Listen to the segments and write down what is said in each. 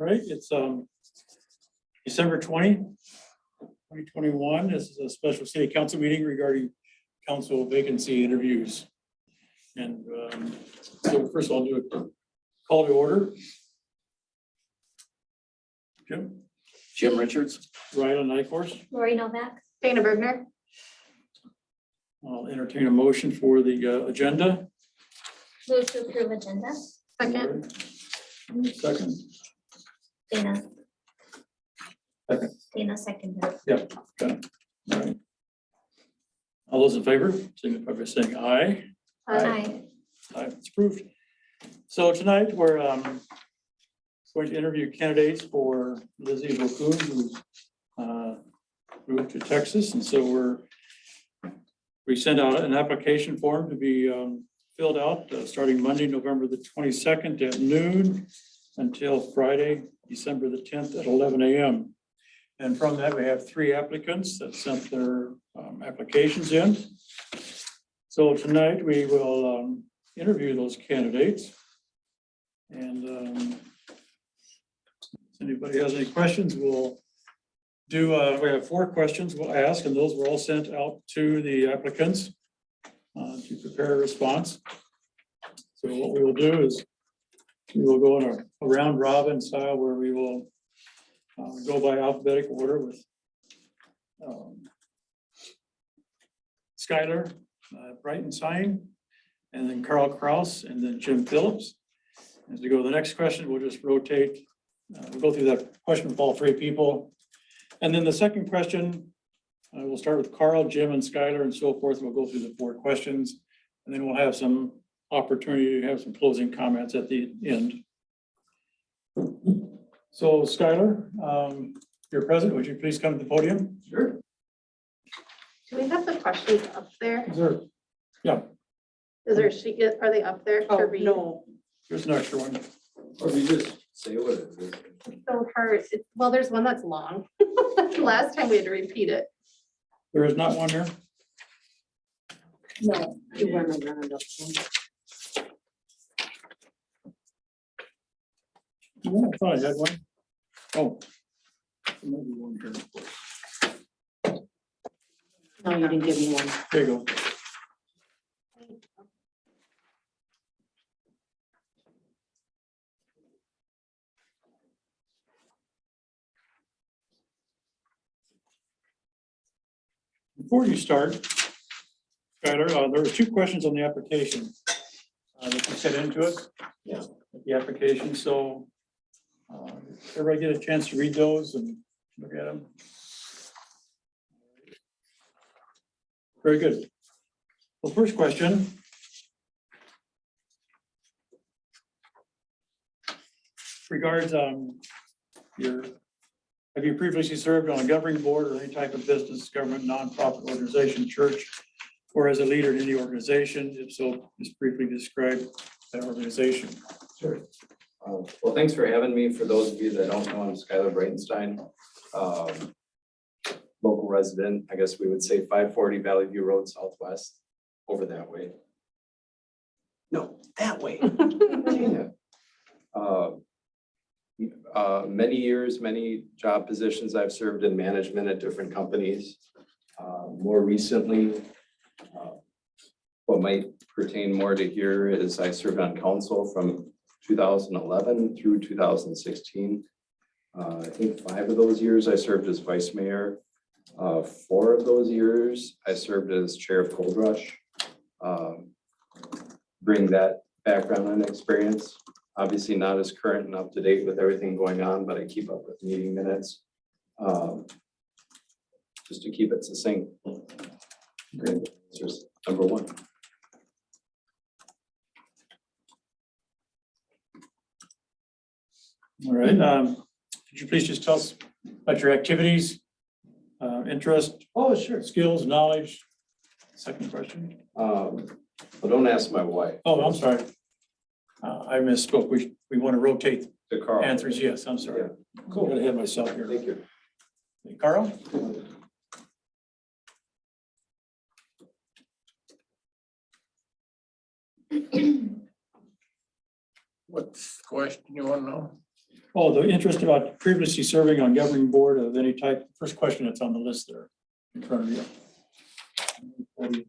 All right, it's December 2021. This is a special city council meeting regarding council vacancy interviews. And so first I'll do a call to order. Jim Richards, Ryan Nyforce. Lori Novak. Dana Bergner. I'll entertain a motion for the agenda. Move to approve agenda. Second. Second. Dana. Second. Dana seconded. Yep. Got it. All right. All those in favor, signify by saying aye. Aye. Aye, it's approved. So tonight we're going to interview candidates for Lizzie Raccoon, who's moved to Texas, and so we sent out an application form to be filled out starting Monday, November the 22nd at noon until Friday, December the 10th at 11 a.m. And from that, we have 3 applicants that sent their applications in. So tonight we will interview those candidates. And if anybody has any questions, we'll do, we have 4 questions we'll ask, and those were all sent out to the applicants to prepare a response. So what we will do is we will go in a round robin style where we will go by alphabetical order with Skylar Breitenstein, and then Carl Kraus, and then Jim Phillips. As we go to the next question, we'll just rotate. We'll go through that question with all 3 people. And then the second question, we'll start with Carl, Jim, and Skylar, and so forth. We'll go through the 4 questions, and then we'll have some opportunity to have some closing comments at the end. So Skylar, you're present. Would you please come to the podium? Sure. Do we have the questions up there? Is there, yeah, Is there a sheet, are they up there to read? No, there's an extra one. Or you just say what it is. It's so hard. Well, there's one that's long. Last time we had to repeat it. There is not one here. no. You weren't around up there. Yeah, I thought I had one. Oh. Maybe one here. No, you didn't give me one. There you go. Before you start, Skylar, there were 2 questions on the application that you sent into it. Yeah. The application, so everybody get a chance to read those and look at them. Very good. Well, first question. Regards have you previously served on a governing board or any type of business, government, nonprofit organization, church, or as a leader in any organization? If so, just briefly describe that organization. Sure. Well, thanks for having me. For those of you that don't know, I'm Skylar Breitenstein, local resident. I guess we would say 540 Valley View Road Southwest, over that way. No, that way. Dang it. Many years, many job positions I've served in management at different companies. More recently, what might pertain more to here is I served on council from 2011 through 2016. I think 5 of those years I served as vice mayor. 4 of those years I served as chair of Gold Rush. Bring that background and experience. Obviously not as current and up to date with everything going on, but I keep up with meeting minutes. Just to keep it succinct. Great. Here's number 1. All right. Could you please just tell us about your activities, interest? Oh, sure. Skills, knowledge. Second question. Well, don't ask my wife. Oh, I'm sorry. I misspoke. We want to rotate To Carl. answers. Yes, I'm sorry. Yeah. Cool. Got ahead of myself here. Thank you. Carl? What's the question you want to know? Oh, the interest about previously serving on governing board of any type, first question that's on the list there in front of you. There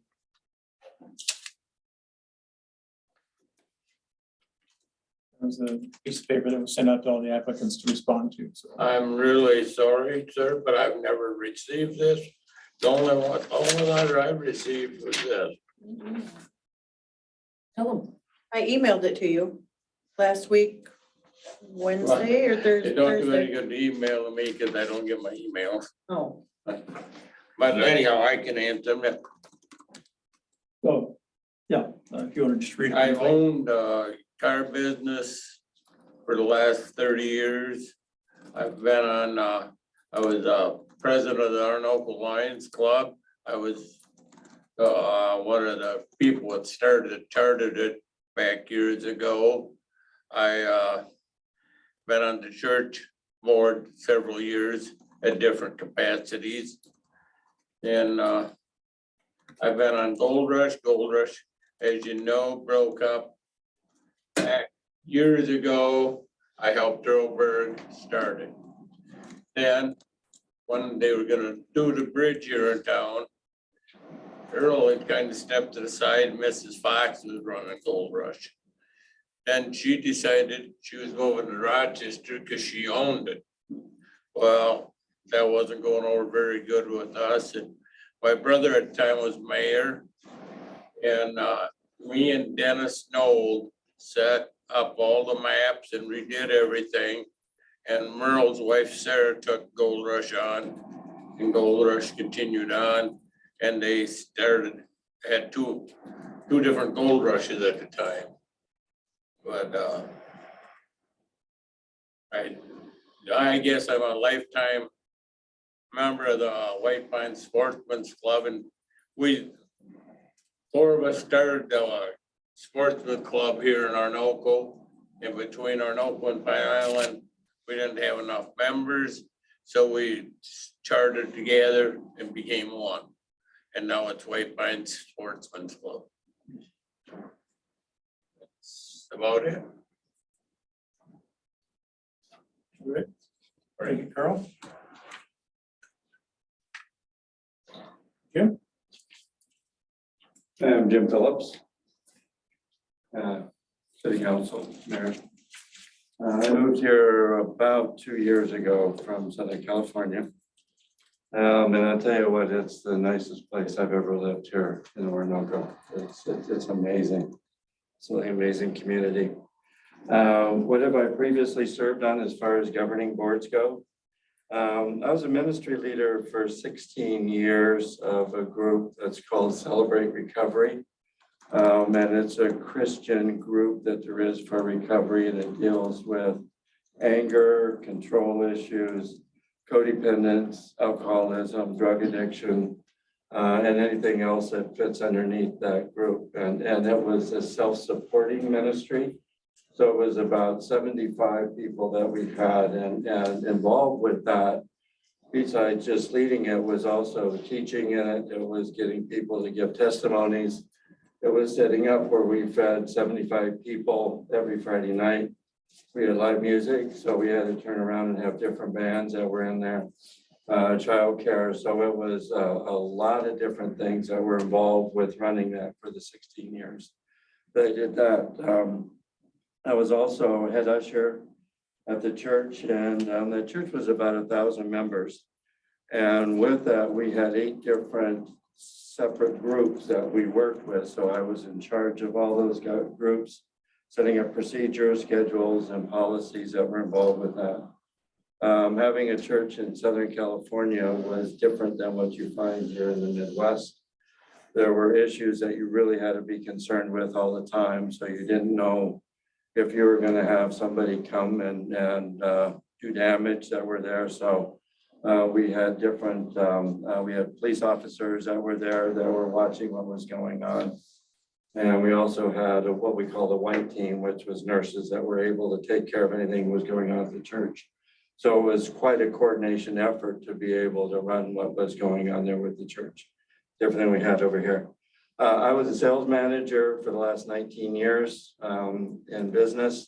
was a piece of paper that was sent out to all the applicants to respond to, so. I'm really sorry, sir, but I've never received this. The only letter I've received was this. Tell them. I emailed it to you last week, Wednesday or It don't do any Thursday. good to email me because I don't get my email. Oh, But anyhow, I can answer them. Oh, yeah, if you want to just read it. I've owned a car business for the last 30 years. I've been on, I was president of the Arnold Lions Club. I was one of the people that chartered it back years ago. I been on the church board several years at different capacities. And I've been on Gold Rush. Gold Rush, as you know, broke up back years ago. I helped Earlberg start it. Then when they were gonna do the bridge here in town, Earl had kind of stepped to the side. Mrs. Fox was running Gold Rush. Then she decided she was moving to Rochester because she owned it. Well, that wasn't going over very good with us. And my brother at the time was mayor. And me and Dennis Knoll set up all the maps and redid everything. And Merle's wife, Sarah, took Gold Rush on, and Gold Rush continued on. And they had two different Gold Rushes at the time. But I guess I'm a lifetime member of the White Pine Sportsman's Club, and four of us started the sportsman club here in Arnoco. And between Arnoco and Pine Island, we didn't have enough members, so we chartered together and became one. And now it's White Pine Sportsman's Club. That's about it. All right. Thank you, Carl. Jim? I'm Jim Phillips. City Council, Mayor. I moved here about 2 years ago from Southern California. And I'll tell you what, it's the nicest place I've ever lived here in Orinoco. It's amazing. It's an amazing community. What have I previously served on as far as governing boards go? I was a ministry leader for 16 years of a group that's called Celebrate Recovery. And it's a Christian group that there is for recovery, and it deals with anger, control issues, codependence, alcoholism, drug addiction, and anything else that fits underneath that group. And it was a self-supporting ministry. So it was about 75 people that we had, and involved with that. Besides just leading it, was also teaching in it. It was getting people to give testimonies. It was setting up where we fed 75 people every Friday night. We had live music, so we had to turn around and have different bands that were in there. Childcare, so it was a lot of different things that were involved with running that for the 16 years that I did that. I was also head usher at the church, and the church was about 1,000 members. And with that, we had 8 different separate groups that we worked with. So I was in charge of all those groups, setting up procedures, schedules, and policies that were involved with that. Having a church in Southern California was different than what you find here in the Midwest. There were issues that you really had to be concerned with all the time. So you didn't know if you were going to have somebody come and do damage that were there. So we had different, we had police officers that were there that were watching what was going on. And we also had what we call the white team, which was nurses that were able to take care of anything that was going on at the church. So it was quite a coordination effort to be able to run what was going on there with the church. Different than we had over here. I was a sales manager for the last 19 years in business.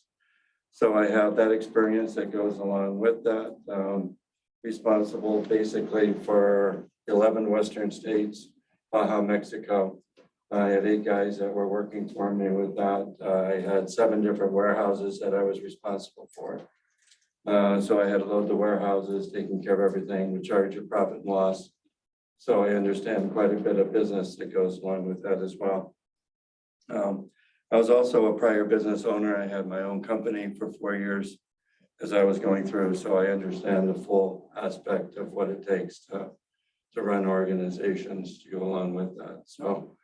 So I have that experience that goes along with that. Responsible basically for 11 Western states, Baja, Mexico. I had 8 guys that were working for me with that. I had 7 different warehouses that I was responsible for. So I had to load the warehouses, taking care of everything, we charge your profit and loss. So I understand quite a bit of business that goes along with that as well. I was also a prior business owner. I had my own company for 4 years as I was going through, so I understand the full aspect of what it takes to run organizations to go along with that. So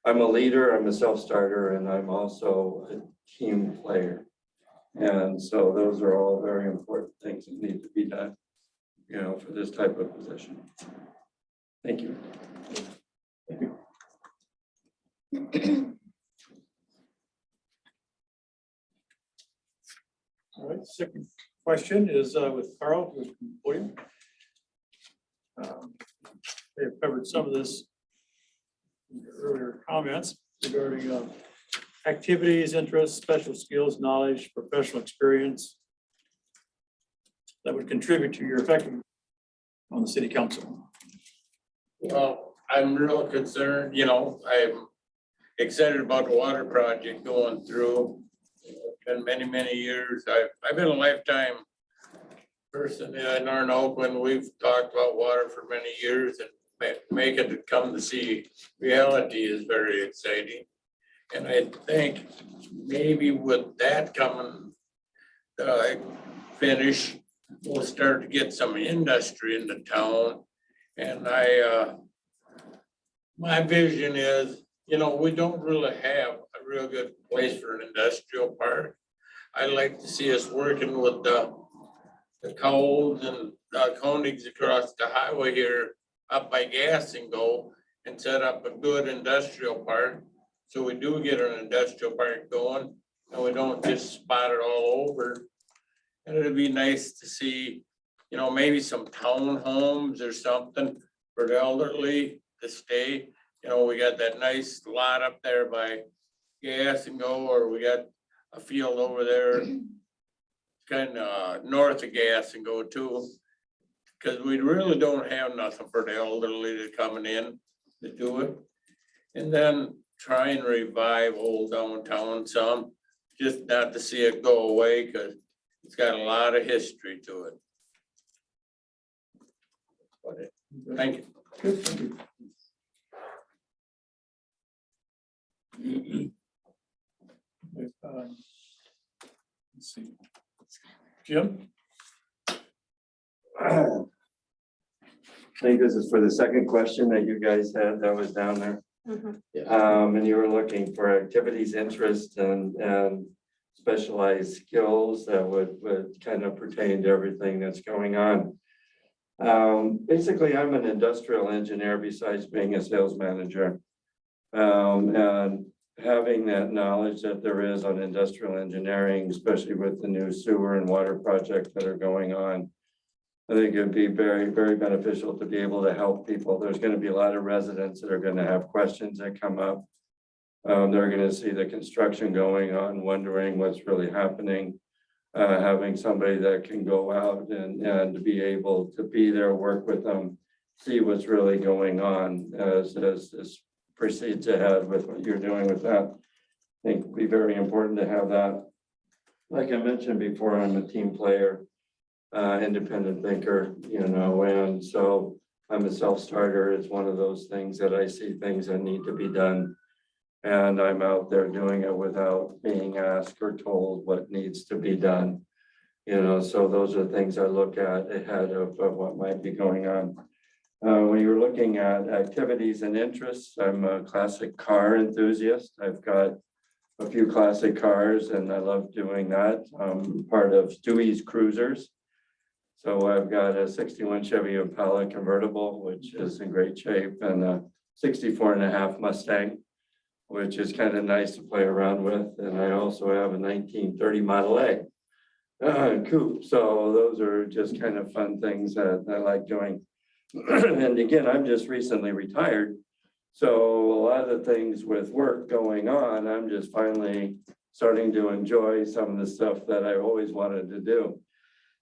I'm a leader, I'm a self-starter, and I'm also a team player. And so those are all very important things that need to be done, you know, for this type of position. Thank you. All right, second question is with Carl, who's from the podium. They have covered some of this in your earlier comments regarding activities, interests, special skills, knowledge, professional experience that would contribute to your effectiveness on the city council. Well, I'm real concerned, you know, I'm excited about the water project going through. It's been many, many years. I've been a lifetime person in Oakland. We've talked about water for many years, and making it come to see reality is very exciting. And I think maybe with that coming, finish, we'll start to get some industry in the town. And my vision is, you know, we don't really have a real good place for an industrial park. I'd like to see us working with the Coles and Koenigs across the highway here up by Gas and Go and set up a good industrial park. So we do get an industrial park going and we don't just spot it all over. And it'd be nice to see, you know, maybe some townhomes or something for the elderly to stay. You know, we got that nice lot up there by Gas and Go, or we got a field over there kind of north of Gas and Go too. Because we really don't have nothing for the elderly to coming in to do it. And then try and revive old downtown some, just not to see it go away, because it's got a lot of history to it. Thank you. Good, thank you. Let's see. Jim? I think this is for the second question that you guys had that was down there. And you were looking for activities, interest, and specialized skills that would kind of pertain to everything that's going on. Basically, I'm an industrial engineer besides being a sales manager. And having that knowledge that there is on industrial engineering, especially with the new sewer and water projects that are going on, I think it'd be very, very beneficial to be able to help people. There's going to be a lot of residents that are going to have questions that come up. They're going to see the construction going on, wondering what's really happening. Having somebody that can go out and be able to be there, work with them, see what's really going on as this proceeds ahead with what you're doing with that. I think it'd be very important to have that. Like I mentioned before, I'm a team player. Independent thinker, you know, and so I'm a self-starter. It's one of those things that I see things that need to be done. And I'm out there doing it without being asked or told what needs to be done. You know, so those are the things I look at ahead of what might be going on. When you're looking at activities and interests, I'm a classic car enthusiast. I've got a few classic cars and I love doing that. I'm part of Stewie's Cruisers. So I've got a 61 Chevy Impala convertible, which is in great shape, and a 64.5 Mustang, which is kind of nice to play around with. And I also have a 1930 Model A coupe. So those are just kind of fun things that I like doing. And again, I'm just recently retired. So a lot of the things with work going on, I'm just finally starting to enjoy some of the stuff that I always wanted to do.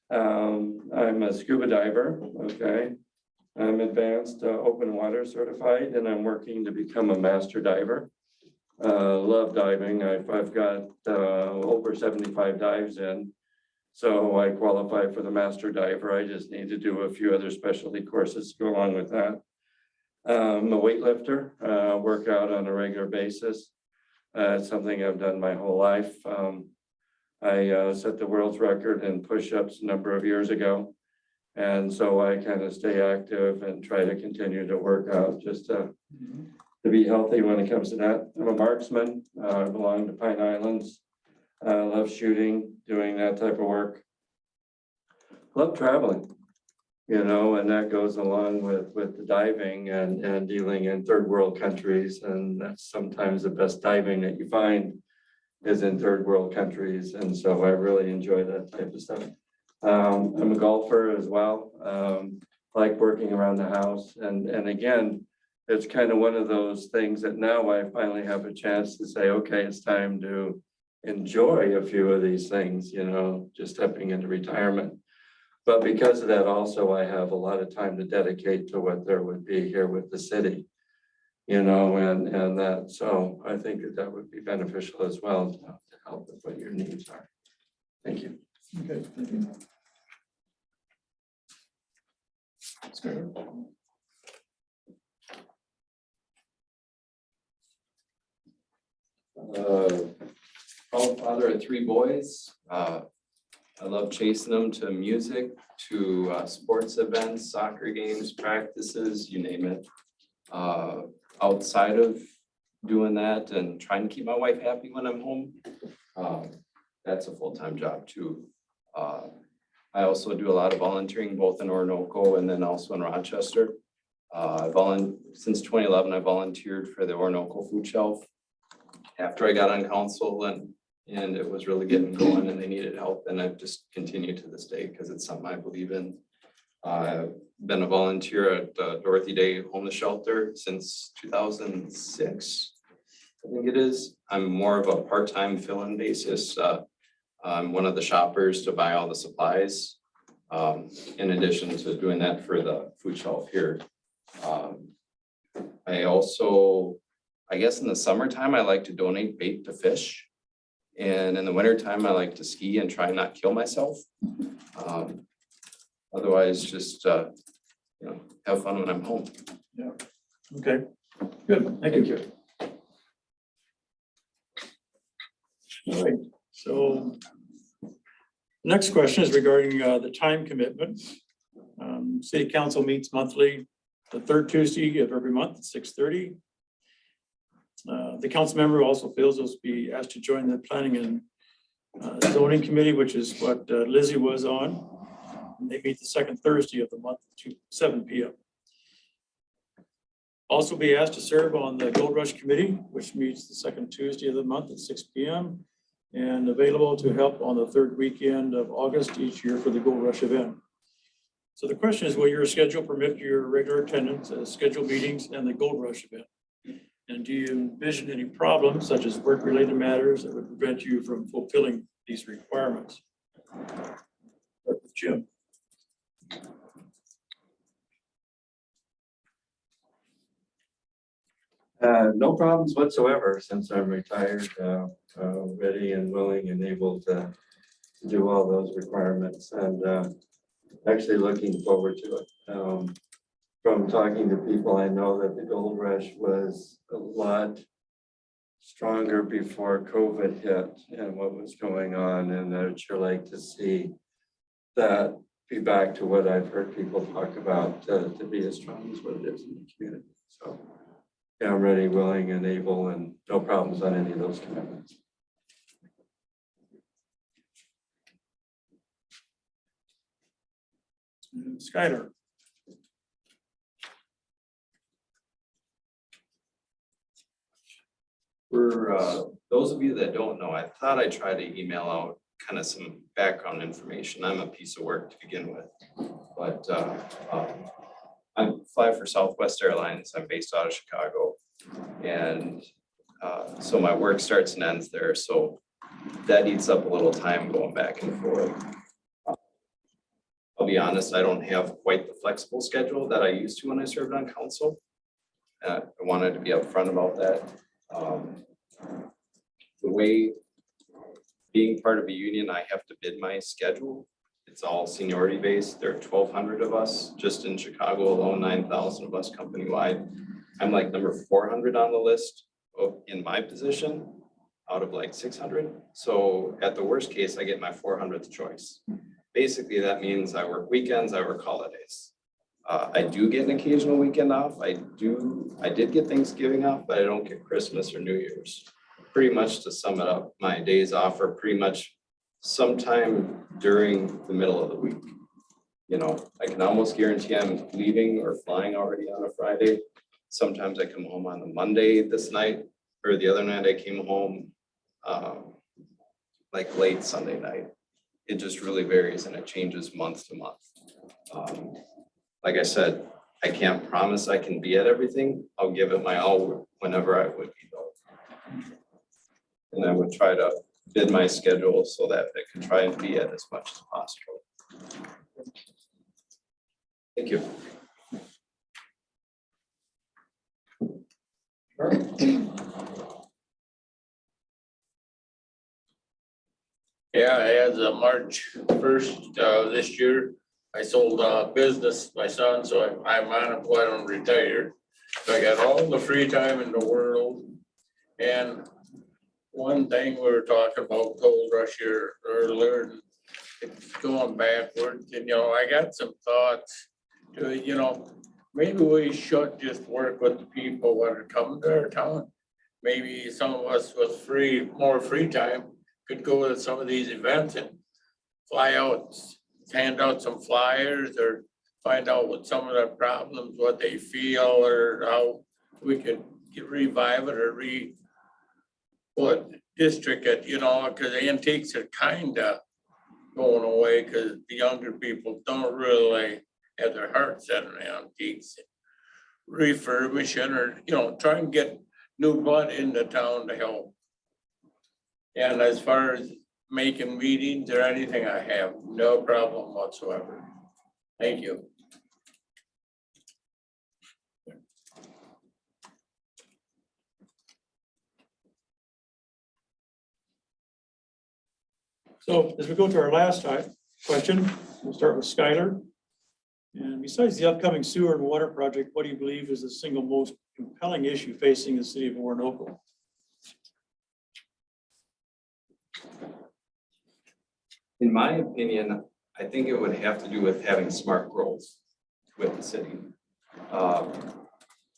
I'm a scuba diver, okay? I'm advanced open water certified, and I'm working to become a master diver. Love diving. I've got over 75 dives in. So I qualify for the master diver. I just need to do a few other specialty courses to go along with that. I'm a weightlifter, work out on a regular basis. It's something I've done my whole life. I set the world's record in push-ups a number of years ago. And so I kind of stay active and try to continue to work out just to be healthy when it comes to that. I'm a marksman. I belong to Pine Islands. I love shooting, doing that type of work. Love traveling, you know, and that goes along with the diving and dealing in third world countries. And that's sometimes the best diving that you find is in third world countries. And so I really enjoy that type of stuff. I'm a golfer as well. Like working around the house. And again, it's kind of one of those things that now I finally have a chance to say, okay, it's time to enjoy a few of these things, you know, just stepping into retirement. But because of that, also, I have a lot of time to dedicate to what there would be here with the city, you know, and that, so I think that would be beneficial as well to help with what your needs are. Thank you. Okay, thank you. Skylar? Proud father of 3 boys. I love chasing them to music, to sports events, soccer games, practices, you name it. Outside of doing that and trying to keep my wife happy when I'm home, that's a full-time job too. I also do a lot of volunteering both in Orinoco and then also in Rochester. Since 2011, I volunteered for the Orinoco Food Shelf after I got on council, and it was really getting going and they needed help, and I've just continued to this day because it's something I believe in. I've been a volunteer at Dorothy Day Homeless Shelter since 2006, I think it is. I'm more of a part-time fill-in basis. I'm one of the shoppers to buy all the supplies, in addition to doing that for the food shelf here. I also, I guess in the summertime, I like to donate bait to fish. And in the wintertime, I like to ski and try not kill myself. Otherwise, just, you know, have fun when I'm home. Yeah, okay, good, thank you. All right, so next question is regarding the time commitment. City council meets monthly, the 3rd Tuesday of every month at 6:30. The council member also feels they'll be asked to join the planning and zoning committee, which is what Lizzie was on. And they meet the 2nd Thursday of the month at 7 p.m. Also be asked to serve on the Gold Rush Committee, which meets the 2nd Tuesday of the month at 6 p.m. and available to help on the 3rd weekend of August each year for the Gold Rush event. So the question is, will your schedule permit your regular attendance at scheduled meetings and the Gold Rush event? And do you envision any problems such as work-related matters that would prevent you from fulfilling these requirements? Start with Jim. No problems whatsoever since I'm retired, ready and willing and able to do all those requirements, and actually looking forward to it. From talking to people, I know that the Gold Rush was a lot stronger before COVID hit and what was going on, and I'd sure like to see that be back to what I've heard people talk about, to be as strong as what it is in the community. So yeah, I'm ready, willing, and able, and no problems on any of those commitments. Skylar. For those of you that don't know, I thought I'd try to email out kind of some background information. I'm a piece of work to begin with, but I fly for Southwest Airlines. I'm based out of Chicago, and so my work starts and ends there. So that eats up a little time going back and forth. I'll be honest, I don't have quite the flexible schedule that I used to when I served on council. I wanted to be upfront about that. The way being part of a union, I have to bid my schedule. It's all seniority based. There are 1,200 of us just in Chicago alone, 9,000 of us company wide. I'm like number 400 on the list in my position out of like 600. So at the worst case, I get my 400th choice. Basically, that means I work weekends, I work holidays. I do get an occasional weekend off. I did get Thanksgiving off, but I don't get Christmas or New Year's. Pretty much to sum it up, my days off are pretty much sometime during the middle of the week. You know, I can almost guarantee I'm leaving or flying already on a Friday. Sometimes I come home on a Monday this night, or the other night I came home like late Sunday night. It just really varies and it changes month to month. Like I said, I can't promise I can be at everything. I'll give it my all whenever I would be though. And I would try to bid my schedule so that I can try and be at as much as possible. Thank you. Yeah, as of March 1st, this year, I sold a business, to my son, so I'm unemployed and retired. So I got all the free time in the world. And one thing we were talking about gold rush here earlier, and it's going backwards, and I got some thoughts to, maybe we should just work with the people that are coming to our town. Maybe some of us with more free time could go to some of these events and fly out, hand out some flyers or find out what some of their problems, what they feel, or how we could revive it or district it, because antiques are kind of going away because the younger people don't really have their heart set on antiques. Refurbishing or, try and get new blood into town to help. And as far as making meetings or anything, I have no problem whatsoever. Thank you. So as we go to our last question, we'll start with Skylar. And besides the upcoming sewer and water project, what do you believe is the single most compelling issue facing the city of Orinoco? In my opinion, I think it would have to do with having smart growth with the city.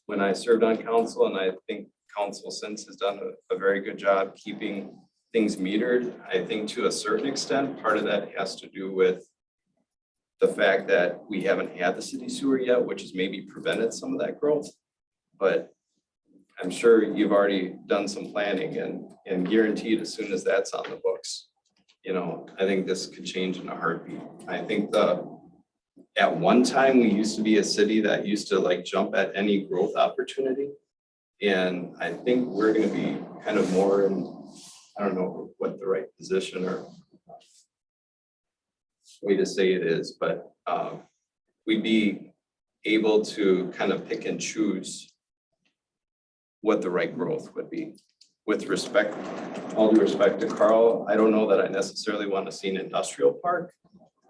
When I served on council, and I think council since has done a very good job keeping things metered, I think to a certain extent, part of that has to do with the fact that we haven't had the city sewer yet, which has maybe prevented some of that growth. But I'm sure you've already done some planning and guaranteed as soon as that's on the books, I think this could change in a heartbeat. I think at one time, we used to be a city that used to jump at any growth opportunity. And I think we're going to be kind of more in, I don't know what the right position or way to say it is, but we'd be able to kind of pick and choose what the right growth would be. With respect, all due respect to Carl, I don't know that I necessarily want to see an industrial park,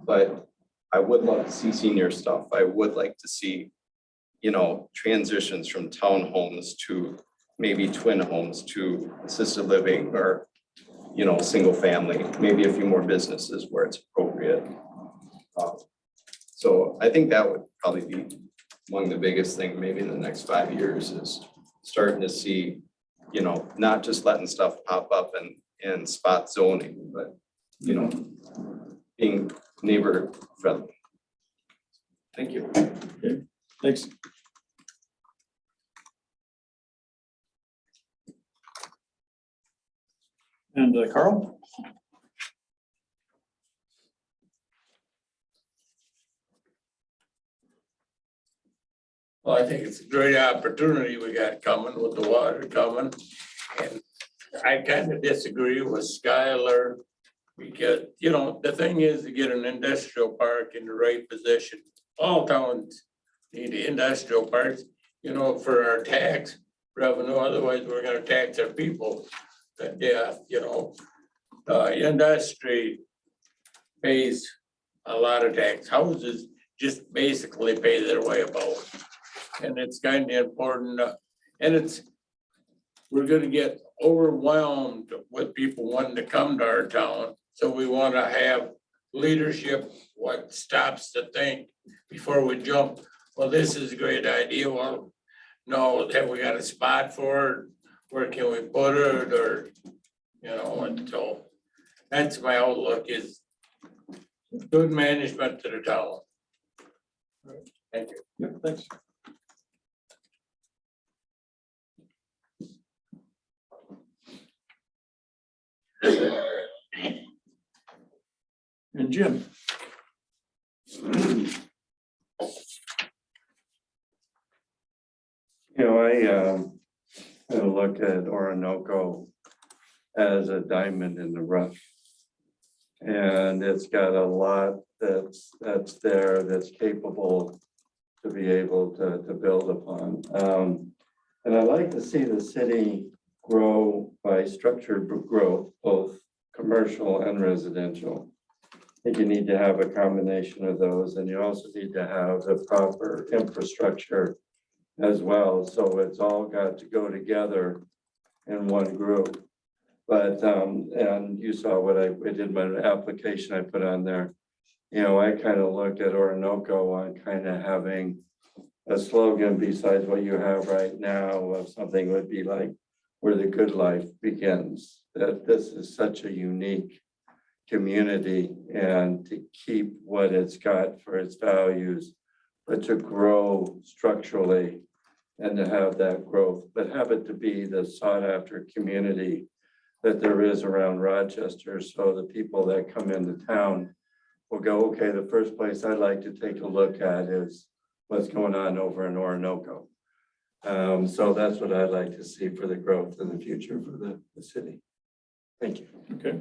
but I would love to see senior stuff. I would like to see, transitions from townhomes to maybe twin homes to assisted living or, single family, maybe a few more businesses where it's appropriate. So I think that would probably be among the biggest thing maybe in the next 5 years is starting to see, not just letting stuff pop up and spot zoning, but, being neighbor friendly. Thank you. Okay, thanks. And Carl? Well, I think it's a great opportunity we got coming with the water coming. And I kind of disagree with Skylar. Because, you know, the thing is to get an industrial park in the right position. All towns need industrial parks, you know, for our tax revenue, otherwise we're gonna tax our people. But yeah, you know, industry pays a lot of tax. Houses just basically pay their way about. And it's kind of important, and we're gonna get overwhelmed with people wanting to come to our town. So we want to have leadership, what stops to think before we jump. Well, this is a great idea. Well, no, have we got a spot for it? Where can we put it? Or, you know, and so that's my outlook is good management to the town. Thank you. Yeah, thanks. And Jim, You know, I kind of look at Orinoco as a diamond in the rough. And it's got a lot that's there, that's capable to be able to build upon. And I like to see the city grow by structured growth, both commercial and residential. I think you need to have a combination of those, and you also need to have the proper infrastructure as well. So it's all got to go together in one group. But, and you saw what I did, my application I put on there. You know, I kind of looked at Orinoco on kind of having a slogan besides what you have right now of something would be like, where the good life begins. That this is such a unique community, and to keep what it's got for its values, but to grow structurally and to have that growth, but have it to be the sought after community that there is around Rochester. So the people that come into town will go, okay, the first place I'd like to take a look at is what's going on over in Orinoco. So that's what I'd like to see for the growth in the future for the city. Thank you. okay.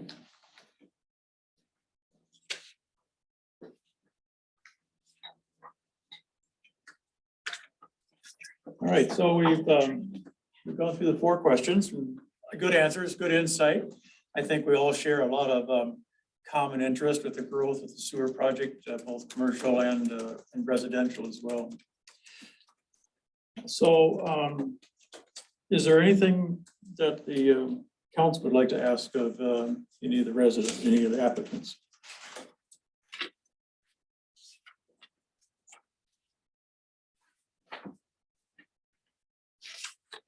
All right, so we've gone through the 4 questions, good answers, good insight. I think we all share a lot of common interest with the growth of the sewer project, both commercial and residential as well. So is there anything that the council would like to ask of any of the residents, any of the applicants?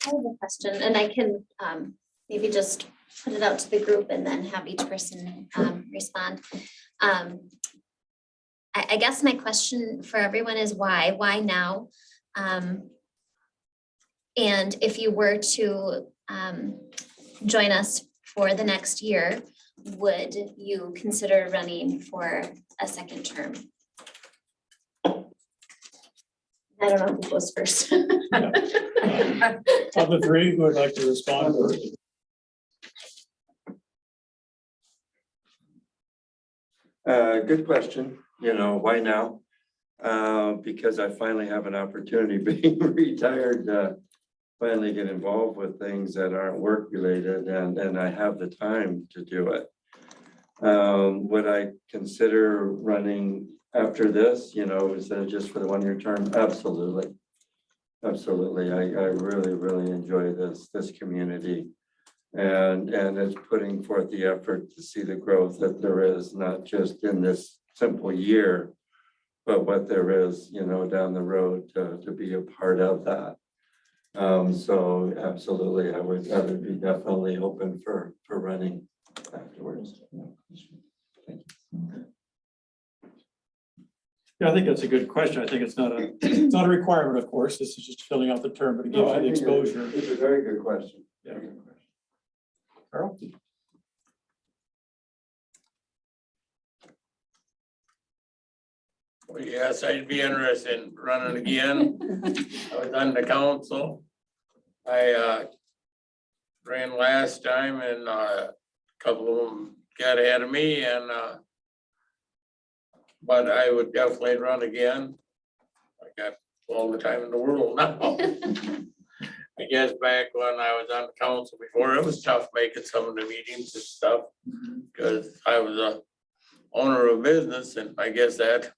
I have a question, and I can maybe just put it out to the group and then have each person respond. I guess my question for everyone is why? Why now? And if you were to join us for the next year, would you consider running for a second term? I don't know who goes first. Of the 3 who would like to respond first? Good question. You know, why now? Because I finally have an opportunity being retired, finally get involved with things that aren't work related, and I have the time to do it. Would I consider running after this, you know, instead of just for the 1-year term? Absolutely. Absolutely. I really, really enjoy this community. And it's putting forth the effort to see the growth that there is, not just in this simple year, but what there is, you know, down the road to be a part of that. So absolutely, I would be definitely open for running afterwards. Thank you. Yeah, I think that's a good question. I think it's not a requirement, of course. This is just filling out the term, but it gives No, you I the think exposure. it's a very good question. Yeah. Very good question. Carl? Well, yes, I'd be interested in running again. I was on the council. I ran last time and a couple of them got ahead of me and but I would definitely run again. I got all the time in the world now. I guess back when I was on the council before, it was tough making some of the meetings and stuff. Cause I was a owner of business and I guess that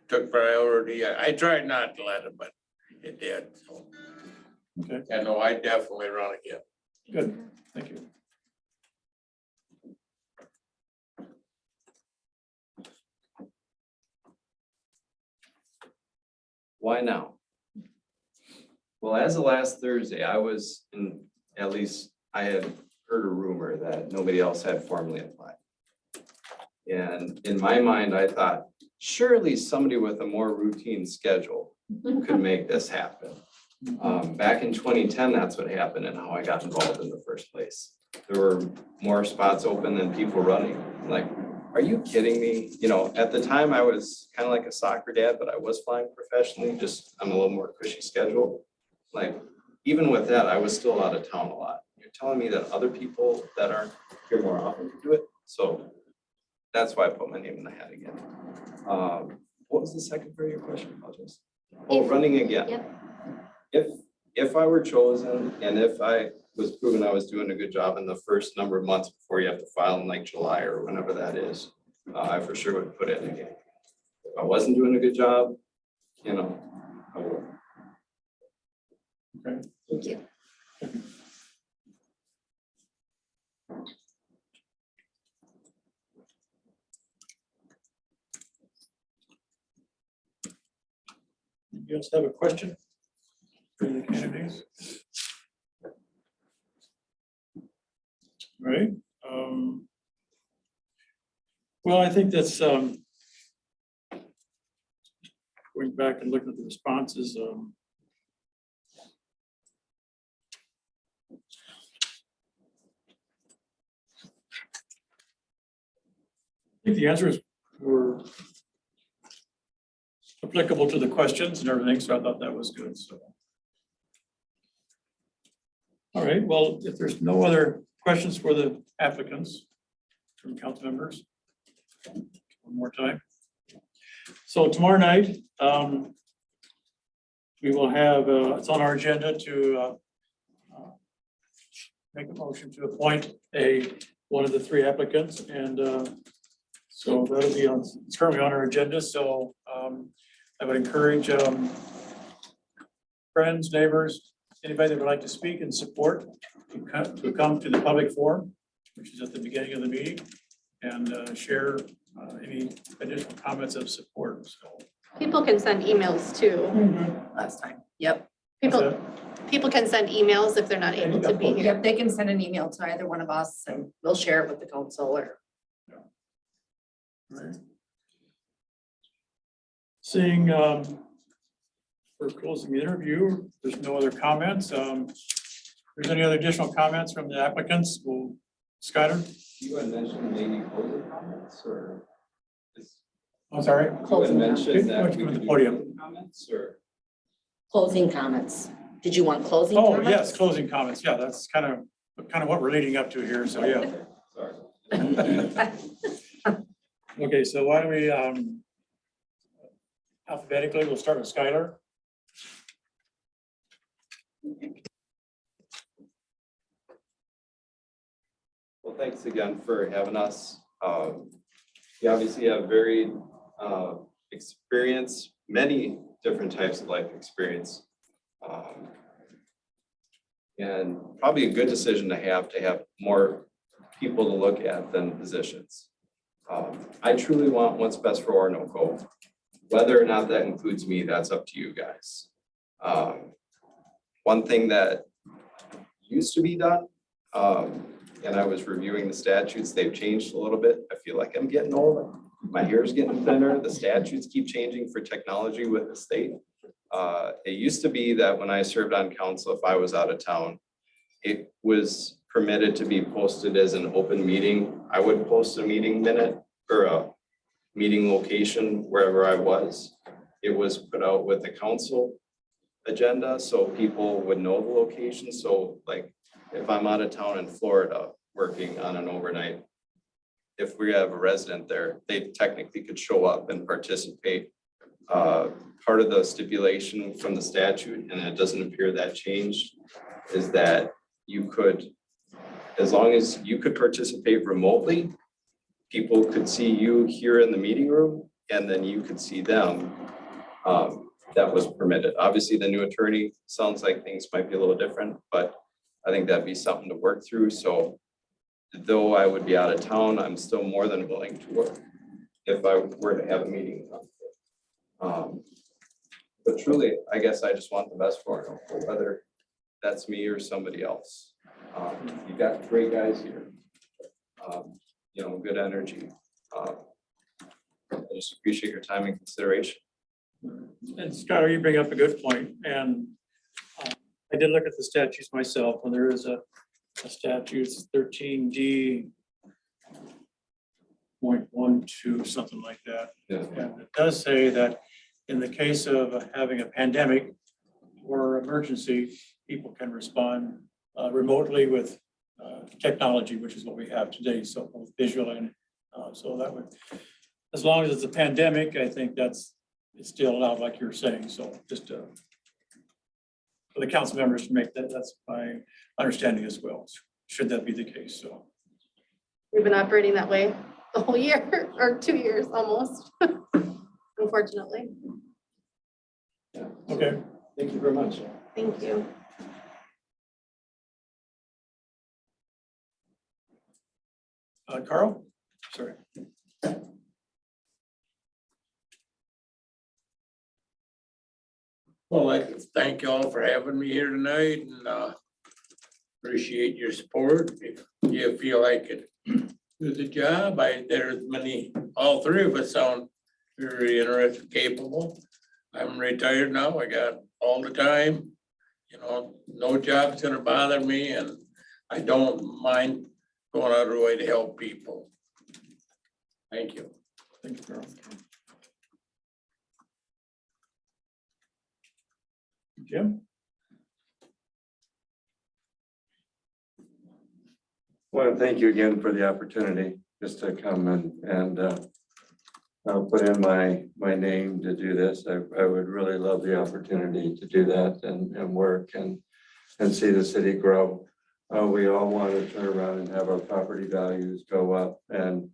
took priority. I tried not to let it, but it did. So, Okay, yeah, no, I definitely run again. good, thank you. Why now? Well, as of last Thursday, I was in, at least I had heard a rumor that nobody else had formally applied. And in my mind, I thought, surely somebody with a more routine schedule could make this happen. Back in 2010, that's what happened and how I got involved in the first place. There were more spots open than people running. Like, are you kidding me? You know, at the time I was kind of like a soccer dad, but I was flying professionally, just on a little more cushy schedule. Like, even with that, I was still out of town a lot. You're telling me that other people that aren't here more often can do it? So that's why I put my name in the hat again. What was the second part of your question? Apologies. Oh, running again. Yep. If I were chosen and if I was proven I was doing a good job in the first number of months before you have to file in like July or whenever that is, I for sure would put in again. If I wasn't doing a good job, you know, I would. Okay. Thank you. You guys have a question for the candidates? All right. Well, I think that's going back and looking at the responses. I think the answers were applicable to the questions and everything, so I thought that was good, so. All right, well, if there's no other questions for the applicants from council members, one more time. So tomorrow night, we will have, it's on our agenda to make a motion to appoint one of the three applicants, and so that'll be on, it's currently on our agenda, so I would encourage friends, neighbors, anybody that would like to speak and support to come to the public forum, which is at the beginning of the meeting, and share any additional comments of support. So People can send emails too. Last time. Yep. People can send emails if they're not able to be here. Yep, they can send an email to either one of us and we'll share it with the council or. Right. Seeing we're closing the interview, there's no other comments. If there's any other additional comments from the applicants, we'll, Skylar? You had mentioned maybe closing comments or? I'm sorry. You had mentioned that we From the could do podium. closing comments or? Closing comments. Did you want closing Oh, comments? yes, closing comments. Yeah, that's kind of what we're leading up to here. So, yeah. Sorry. Okay, so why don't we alphabetically, we'll start with Skylar. Well, thanks again for having us. You obviously have varied experience, many different types of life experience. And probably a good decision to have more people to look at than positions. I truly want what's best for Orinoco. Whether or not that includes me, that's up to you guys. One thing that used to be done, and I was reviewing the statutes, they've changed a little bit. I feel like I'm getting older. My hair's getting thinner. The statutes keep changing for technology with the state. It used to be that when I served on council, if I was out of town, it was permitted to be posted as an open meeting. I would post a meeting minute or a meeting location wherever I was. It was put out with the council agenda, so people would know the location. So like if I'm out of town in Florida working on an overnight, if we have a resident there, they technically could show up and participate. Part of the stipulation from the statute, and it doesn't appear that changed, is that you could, as long as you could participate remotely, people could see you here in the meeting room, and then you could see them. That was permitted. Obviously, the new attorney sounds like things might be a little different, but I think that'd be something to work through. So though I would be out of town, I'm still more than willing to work if I were to have a meeting. But truly, I guess I just want the best for them, whether that's me or somebody else. You got great guys here. You know, good energy. I just appreciate your time and consideration. And Scott, you bring up a good point, and I did look at the statutes myself, and there is a statute, it's 13D. 0.12, something like that. Yeah. And it does say that in the case of having a pandemic or emergency, people can respond remotely with technology, which is what we have today. So both visual and so that would, as long as it's a pandemic, I think it's still allowed, like you're saying. So just for the council members to make that's my understanding as well, should that be the case. So We've been operating that way the whole year or 2 years almost, unfortunately. Yeah. okay. Thank you very much. Thank you. Carl, sorry. Well, I'd like to thank you all for having me here tonight and appreciate your support. If you feel I could do the job, all three of us sound very interested, capable. I'm retired now. I got all the time. You know, no job's gonna bother me and I don't mind going out of the way to help people. Thank you. Thank you, Carl. Jim? Well, thank you again for the opportunity just to come and I'll put in my name to do this. I would really love the opportunity to do that and work and see the city grow. We all want to turn around and have our property values go up and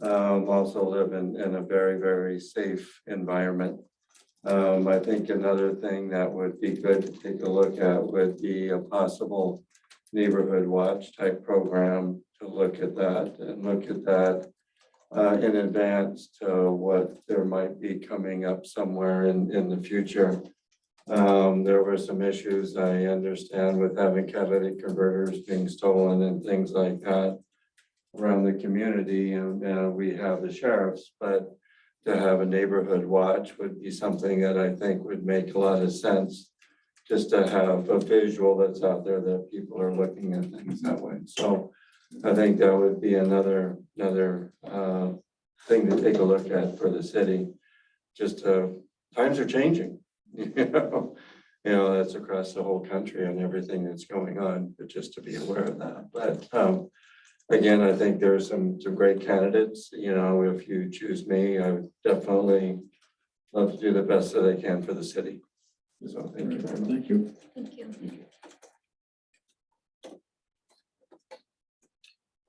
also live in a very, very safe environment. I think another thing that would be good to take a look at would be a possible neighborhood watch type program to look at that in advance to what there might be coming up somewhere in the future. There were some issues I understand with having catalytic converters being stolen and things like that around the community, and we have the sheriffs, but to have a neighborhood watch would be something that I think would make a lot of sense, just to have a visual that's out there that people are looking at things that way. So I think that would be another thing to take a look at for the city. Just times are changing, you know, that's across the whole country and everything that's going on, but just to be aware of that. But again, I think there's some great candidates. You know, if you choose me, I would definitely love to do the best that I can for the city. So thank you very much. Thank you. Thank you.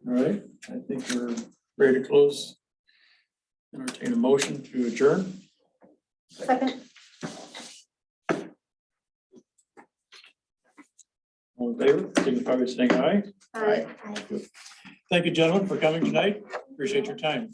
All right, I think we're ready to close. Entertain a motion to adjourn. Second. All in favor, signify by saying aye. Aye. Thank you, gentlemen, for coming tonight. Appreciate your time.